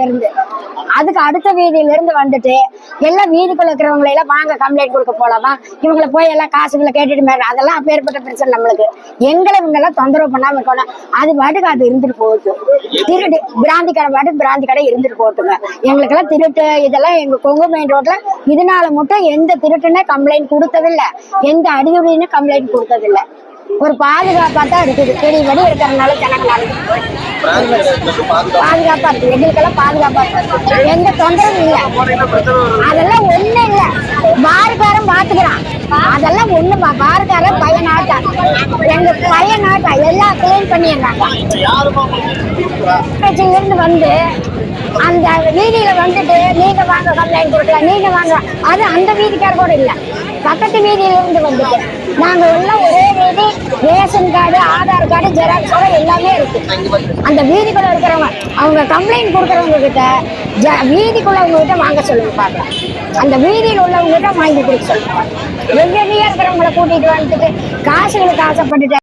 இருந்து அதுக்கு அடுத்த வீதியில இருந்து வந்துட்டு எல்லாம் வீதிக்குள்ள இருக்கிறவங்களை எல்லாம் வாங்க கம்ப்ளைண்ட் கொடுக்க போலாமா, இவங்களை போய் எல்லாம் காசுகளை கேட்டுட்டு மேல அதெல்லாம் அப்பேற்பட்ட பிரச்சனை நம்மளுக்கு. எங்களை இவங்க எல்லாம் தொந்தரவு பண்ணாம இருக்கணும். அது பாட்டுக்கு அது இருந்துட்டு போகுது. திருட்டு பிராந்தி கடை பாட்டுக்கு பிராந்தி கடை இருந்துட்டு போட்டுங்க. எங்களுக்கு எல்லாம் திருட்டு இதெல்லாம் எங்க கொங்கு மெயின் ரோட்ல இதனால மட்டும் எந்த திருட்டுன்னு கம்ப்ளைண்ட் கொடுத்ததில்லை, எந்த அடியுடைன்னு கம்ப்ளைண்ட் கொடுத்ததில்லை. ஒரு பாதுகாப்பா தான் இருக்குது. பெரியபடி இருக்கிறதுனால ஜனங்கள் பாதுகாப்பா இருக்கு. எங்களுக்கெல்லாம் பாதுகாப்பா இருக்கு. எந்த தொந்தரவும் இல்லை. அதெல்லாம் ஒண்ணும் இல்லை. பாருக்காரன் பாத்துக்கிறான். அதெல்லாம் ஒண்ணுமா பாருக்காரன் பையன் ஆட்டா எங்க பையன் ஆட்டா எல்லாம் கிளீன் பண்ணிடுறாங்க. இருந்து வந்து அந்த வீதியில வந்துட்டு நீங்க வாங்க கம்ப்ளைண்ட் கொடுக்கலாம், நீங்க வாங்க. அது அந்த வீதிக்கார கூட இல்லை, பக்கத்து வீதியில இருந்து வந்துட்டு நாங்க எல்லாம் ஒரே வீதி, ரேஷன் கார்டு, ஆதார் கார்டு, ஜெராக்ஸோட எல்லாமே இருக்கு. அந்த வீதிக்குள்ள இருக்கிறவங்க அவங்க கம்ப்ளைண்ட் கொடுக்கறவங்க கிட்ட வீதிக்குள்ளவங்க கிட்ட வாங்க சொல்லுங்க பாக்கலாம். அந்த வீதியில் உள்ளவங்க கிட்ட வாங்கி கொடுக்க சொல்லுங்க. வெவ்வேறியா இருக்கிறவங்களை கூட்டிட்டு வந்துட்டு காசுகளுக்கு ஆசைப்பட்டுட்டு